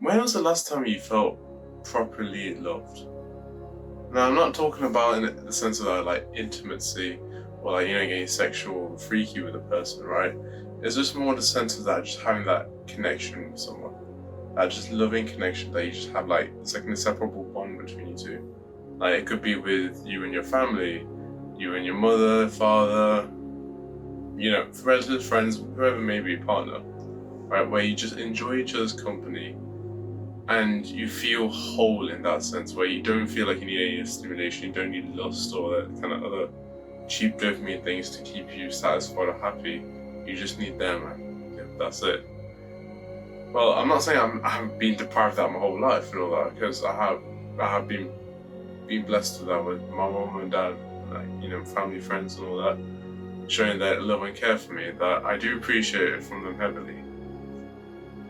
When was the last time you felt properly loved? Now, I'm not talking about in the sense of like intimacy or like, getting sexual or freaky with a person, right? It's just more the sense of that, just having that connection with someone. That just loving connection that you just have, like, it's like an inseparable bond between you two. Like, it could be with you and your family, you and your mother, father, relatives, friends, whoever may be, partner, right? Where you just enjoy each other's company and you feel whole in that sense, where you don't feel like you need any stimulation, you don't need lust or that kind of other cheap dopamine things to keep you satisfied or happy. You just need them, and that's it. Well, I'm not saying I haven't been deprived of that my whole life and all that, because I have been blessed with that with my mom and dad, like, family, friends and all that, showing that love and care for me, that I do appreciate it from them heavily.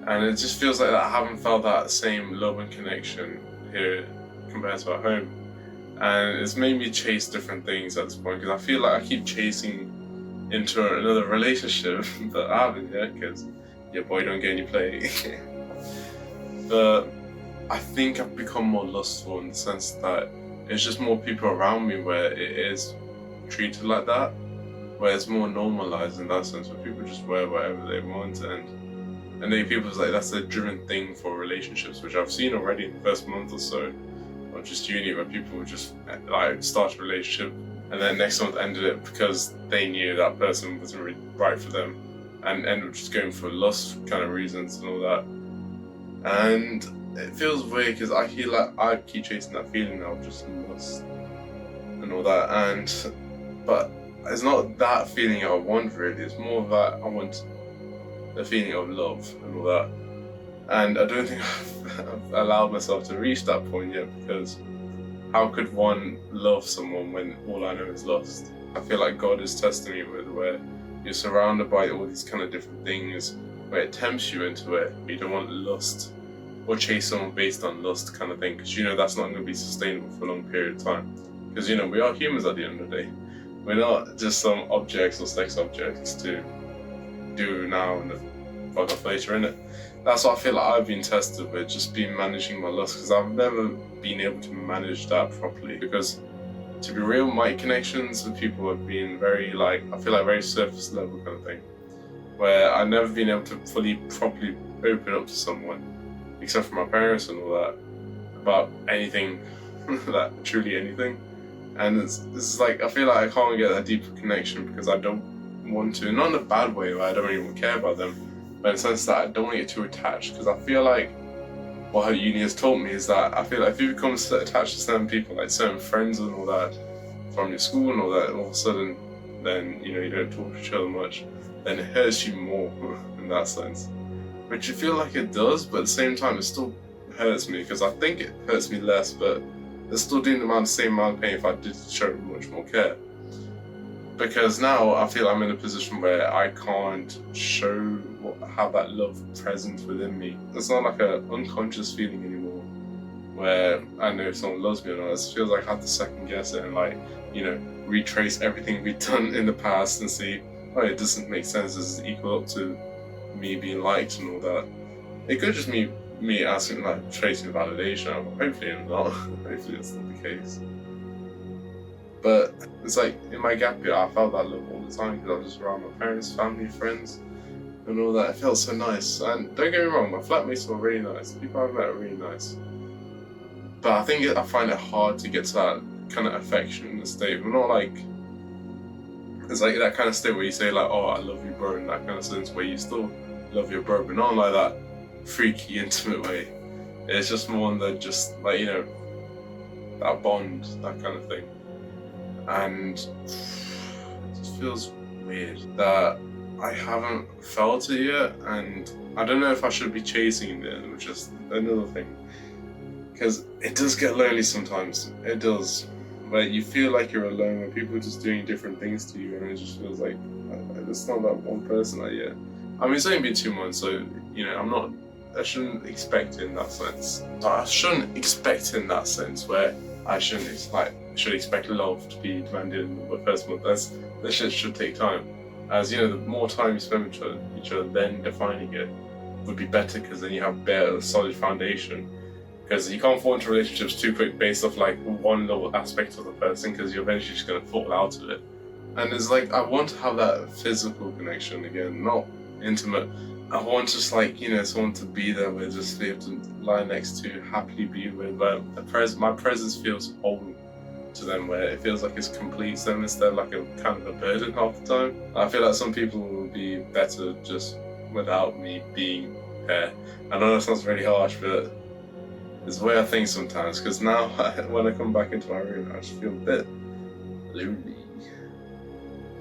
And it just feels like that I haven't felt that same love and connection here compared to at home. And it's made me chase different things at this point, because I feel like I keep chasing into another relationship, but I haven't yet, because your boy don't get any play. But I think I've become more lustful in the sense that it's just more people around me where it is treated like that, where it's more normalized in that sense, where people just wear whatever they want, and then people's like, that's a driven thing for relationships, which I've seen already in the first month or so, or just uni, where people would just like start a relationship and then next month ended it because they knew that person wasn't really right for them, and ended up just going for lust kind of reasons and all that. And it feels weird because I feel like I keep chasing that feeling of just lust and all that, but it's not that feeling I want really, it's more that I want the feeling of love and all that. And I don't think I've allowed myself to reach that point yet, because how could one love someone when all I know is lust? I feel like God is testing me with where you're surrounded by all these kind of different things where it tempts you into it, but you don't want lust or chase someone based on lust kind of thing, because that's not going to be sustainable for a long period of time. Because we are humans at the end of the day. We're not just some objects or sex objects to do now and fuck off later, innit? That's what I feel like I've been tested with, just been managing my lust, because I've never been able to manage that properly. Because to be real, my connections with people have been very I feel like very surface level kind of thing, where I've never been able to fully, properly open up to someone, except for my parents and all that, about anything, that truly anything. And it's like, I feel like I can't get that deeper connection because I don't want to, not in a bad way where I don't even care about them, but in the sense that I don't want to get too attached, because I feel like what uni has taught me is that I feel like if you become attached to certain people, like certain friends and all that, from your school and all that, all of a sudden, then, you don't talk to each other much, then it hurts you more in that sense. Which you feel like it does, but at the same time, it still hurts me, because I think it hurts me less, but it's still doing the same amount of pain if I did show much more care. Because now I feel I'm in a position where I can't have that love present within me. It's not like an unconscious feeling anymore, where I know if someone loves me or not. It feels like I have to second guess it and retrace everything we've done in the past and see, oh, it doesn't make sense. This is equal up to me being liked and all that. It could just be me asking, tracing validation. Hopefully I'm not. Hopefully that's not the case. But it's like, in my gap year, I felt that love all the time, because I was just around my parents, family, friends, and all that. It felt so nice. And don't get me wrong, my flatmates were really nice. The people I've met are really nice. But I think I find it hard to get to that kind of affection in the state. But not it's like that kind of state where you say oh, I love you, bro, in that kind of sense, where you still love your bro, but not like that freaky, intimate way. It's just more than just that bond, that kind of thing. And it just feels weird that I haven't felt it yet, and I don't know if I should be chasing it, which is another thing. Because it does get lonely sometimes, it does. Where you feel like you're alone, when people are just doing different things to you, and it just feels like it's not that one person yet. I mean, it's only been 2 months, so I shouldn't expect it in that sense. I shouldn't expect it in that sense where I should expect love to be demanded in the first month. That shit should take time. As the more time you spend with each other, then defining it, would be better, because then you have better solid foundation. Because you can't fall into relationships too quick based off like one little aspect of the person, because you're eventually just gonna fall out of it. And it's like, I want to have that physical connection again, not intimate. I want just like, someone to be there with, just be able to lie next to, happily be with, where my presence feels whole to them, where it feels like it's completes them instead of like a kind of a burden half the time. I feel like some people will be better just without me being there. I know that sounds really harsh, but it's the way I think sometimes, because now when I come back into my room, I just feel a bit lonely.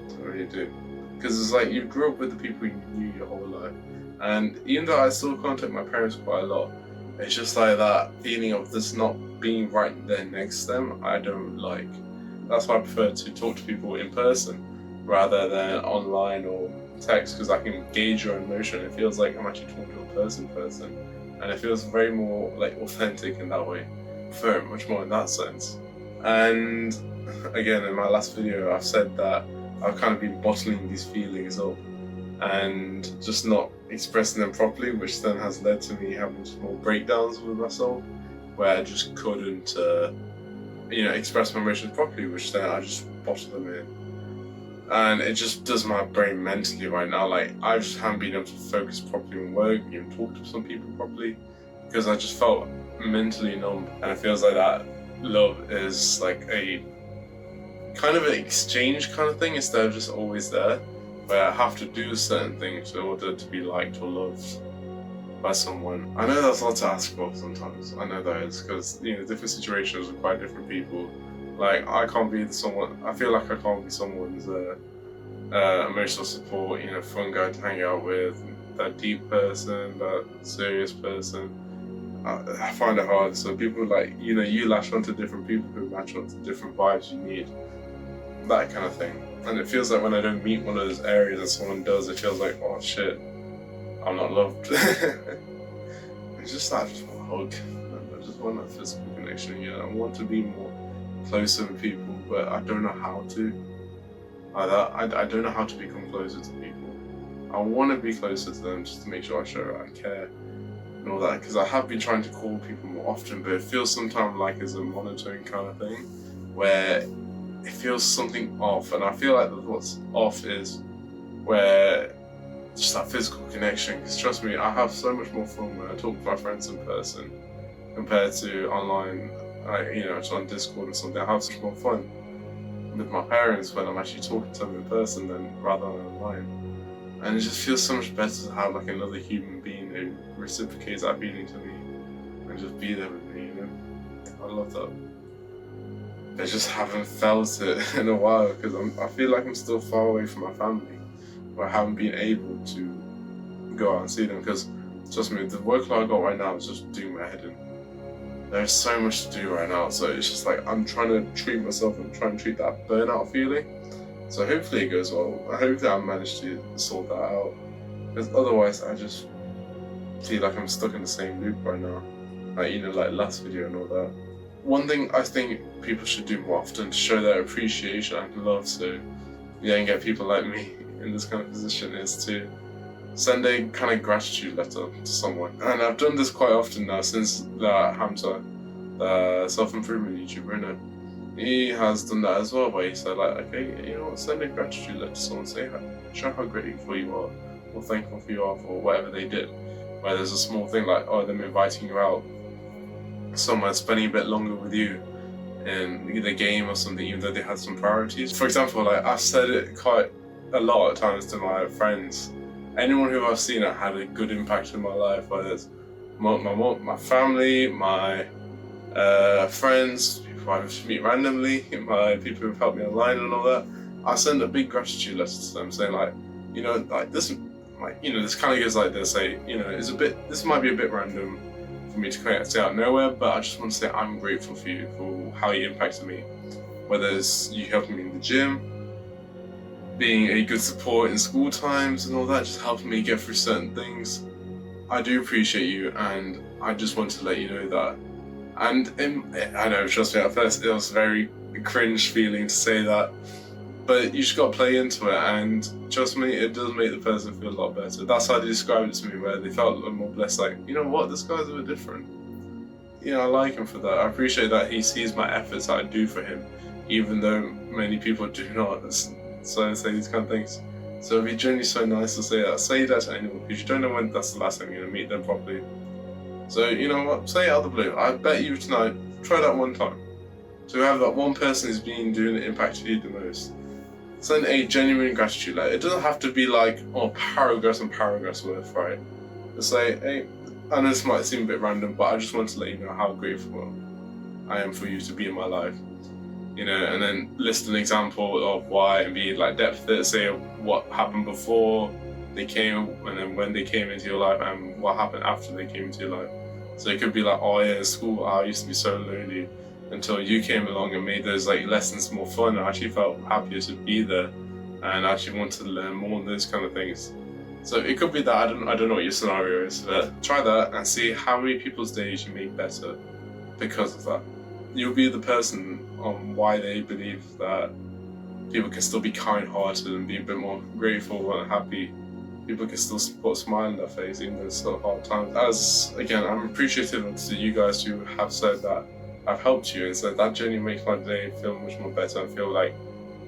I really do. Because it's like you grew up with the people you knew your whole life. And even though I still contact my parents quite a lot, it's just like that feeling of this not being right there next to them, I don't like. That's why I prefer to talk to people in person rather than online or text, because I can gauge your emotion. It feels like I'm actually talking to a person. And it feels very more like authentic in that way. I prefer it much more in that sense. And again, in my last video, I've said that I've kind of been bottling these feelings up and just not expressing them properly, which then has led to me having small breakdowns with myself, where I just couldn't, express my emotions properly, which then I just bottle them in. And it just does my brain mentally right now. Like, I just haven't been able to focus properly on work, even talk to some people properly, because I just felt mentally numb. And it feels like that love is like a kind of an exchange kind of thing instead of just always there, where I have to do certain things in order to be liked or loved by someone. I know that's a lot to ask for sometimes. I know that is, because different situations require different people. Like, I can't be someone. I feel like I can't be someone's emotional support, fun guy to hang out with, that deep person, that serious person. I find it hard. So people like, you latch onto different people who match onto different vibes you need. That kind of thing. And it feels like when I don't meet one of those areas and someone does, it feels like, oh shit, I'm not loved. It's just like, I just want a hug. I just want that physical connection. I want to be more closer with people, but I don't know how to. I don't know how to become closer to people. I want to be closer to them just to make sure I show I care and all that, because I have been trying to call people more often, but it feels sometimes like it's a monotone kind of thing, where it feels something off. And I feel like what's off is where just that physical connection, because trust me, I have so much more fun when I talk to my friends in person compared to online. Just on Discord or something. I have such more fun with my parents when I'm actually talking to them in person than rather than online. And it just feels so much better to have like another human being who reciprocates that feeling to me and just be there with me, I love that. I just haven't felt it in a while, because I feel like I'm still far away from my family, where I haven't been able to go out and see them, because trust me, the workload I got right now is just doing my head in. There's so much to do right now, so it's just like I'm trying to treat myself and trying to treat that burnout feeling. So hopefully it goes well. I hope that I manage to sort that out, because otherwise I just feel like I'm stuck in the same loop right now. Like last video and all that. One thing I think people should do more often to show their appreciation and love, so and get people like me in this kind of position, is to send a kind of gratitude letter to someone. And I've done this quite often now since Hamza, the self-improvement YouTuber, he has done that as well, where he said like, okay, send a gratitude letter to someone, show how grateful you are or thankful for you are for whatever they did. Where there's a small thing like, them inviting you out somewhere, spending a bit longer with you in either game or something, even though they had some priorities. For example, like I've said it quite a lot of times to my friends. Anyone who I've seen had a good impact in my life, whether it's my family, my friends, people I just meet randomly, my people who've helped me online and all that. I send a big gratitude letter to them, saying like, this kind of gives like this, this might be a bit random for me to kind of say out of nowhere, but I just want to say I'm grateful for you for how you impacted me, whether it's you helping me in the gym, being a good support in school times and all that, just helping me get through certain things. I do appreciate you, and I just want to let you know that. And I know, trust me, at first it was very cringe feeling to say that, But you just got to play into it, and trust me, it does make the person feel a lot better. That's how they described it to me, where they felt a little more blessed, like, you know what, this guy's a bit different. You know, I like him for that. I appreciate that he sees my efforts that I do for him, even though many people do not. So I say these kind of things. So it'd be genuinely so nice to say that to anyone, because you don't know when that's the last time you're going to meet them properly. So, you know what, say it out of the blue. I bet you tonight, try that one time. So have that one person who's been doing the impact to you the most. Send a genuine gratitude letter. It doesn't have to be like, oh, paragraphs and paragraphs worth, right? Just say, hey, I know this might seem a bit random, but I just want to let you know how grateful I am for you to be in my life. You know, and then list an example of why, and be like depth it, say what happened before they came, and then when they came into your life, and what happened after they came into your life. So it could be like, oh yeah, in school I used to be so lonely until you came along and made those like lessons more fun. I actually felt happier to be there, and I actually wanted to learn more and those kind of things. So it could be that, I don't know what your scenario is, but try that and see how many people's days you make better because of that. You'll be the person on why they believe that people can still be kind-hearted and be a bit more grateful and happy. People can still put a smile on their face even though it's still hard times. As, again, I'm appreciative to you guys who have said that I've helped you, and so that genuinely makes my day feel much more better. I feel like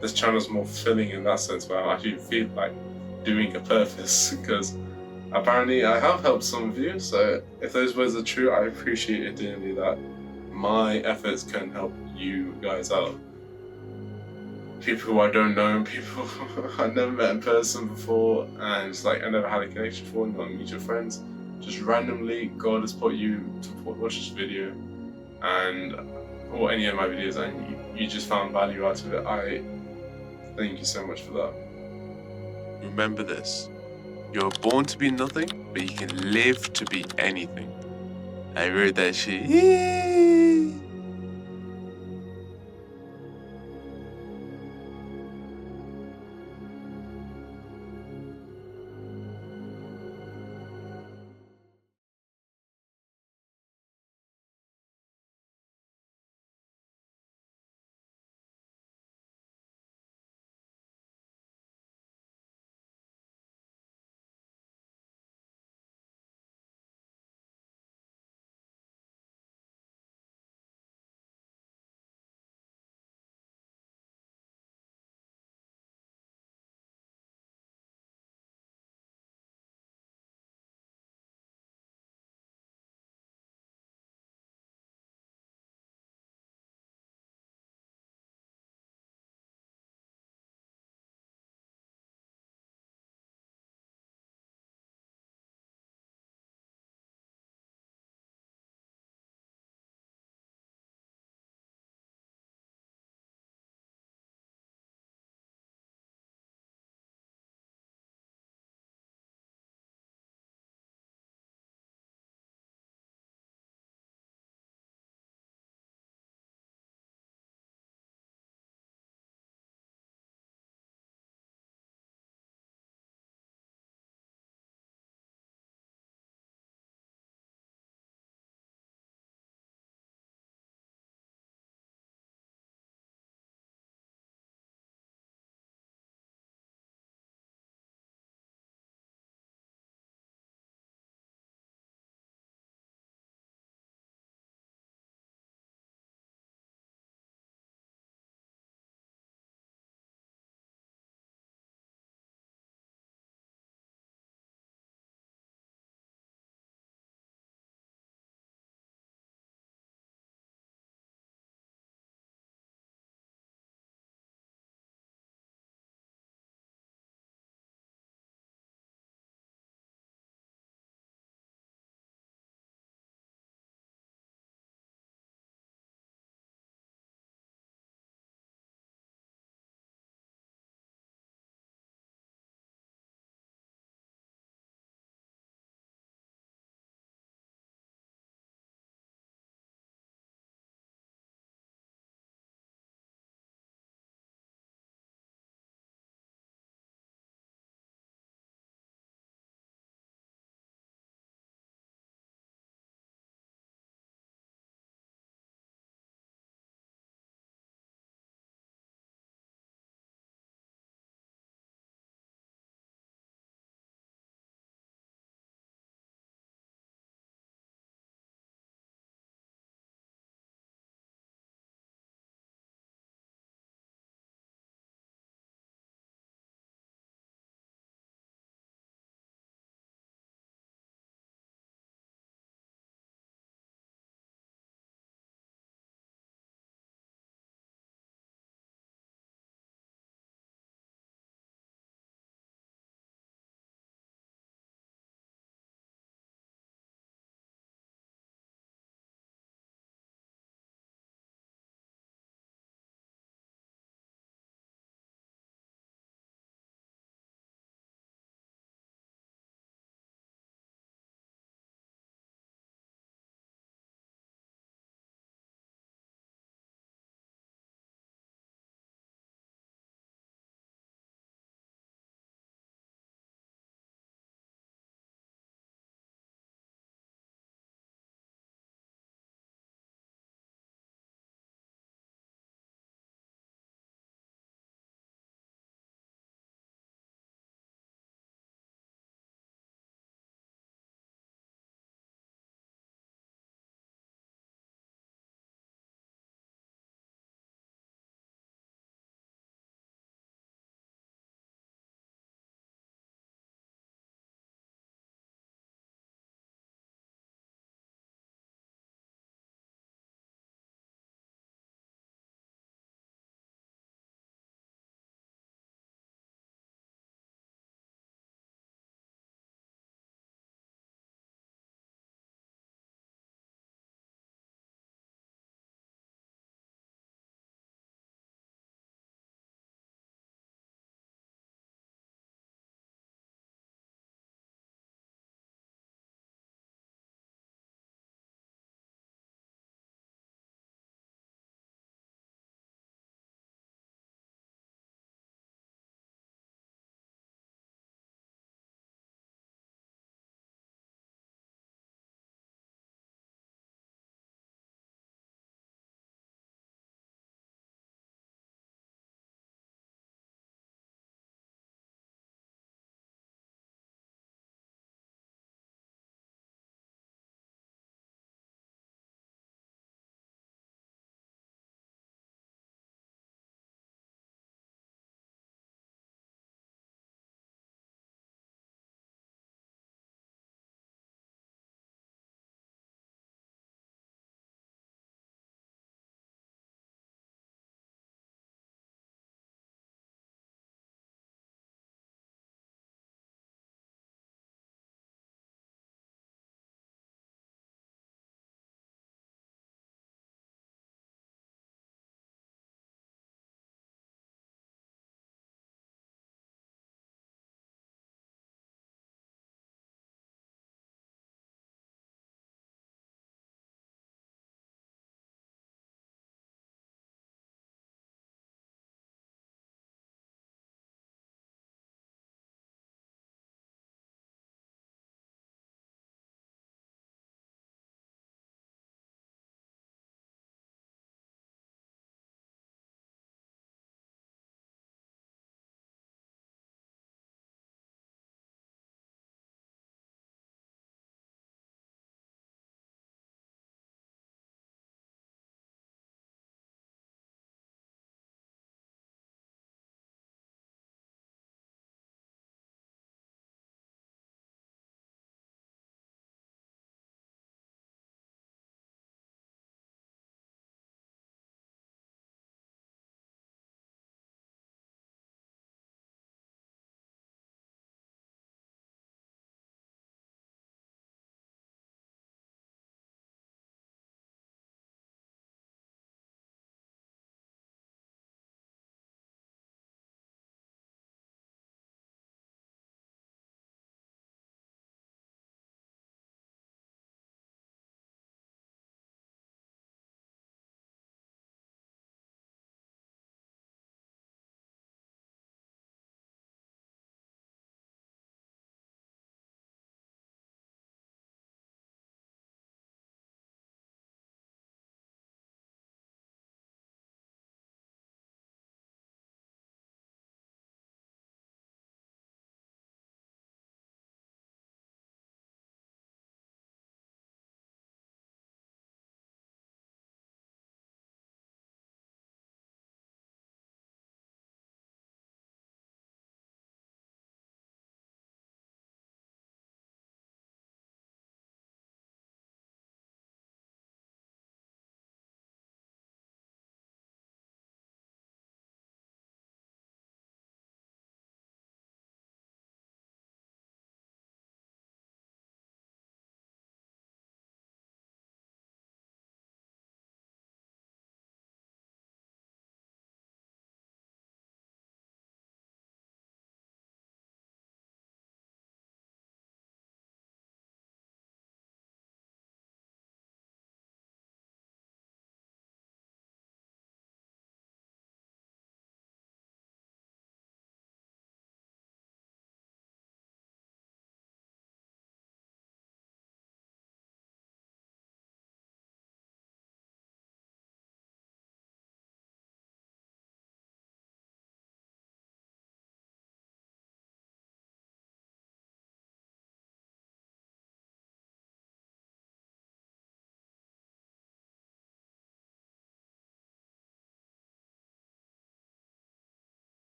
this channel's more fulfilling in that sense, where I actually feel like doing a purpose, because apparently I have helped some of you. So if those words are true, I appreciate it dearly that my efforts can help you guys out. People who I don't know, people I've never met in person before, and it's like I never had a connection before, not mutual friends. Just randomly, God has put you to watch this video, and or any of my videos, and you just found value out of it. I thank you so much for that. Remember this: you're born to be nothing, but you can live to be anything. I wrote that shit.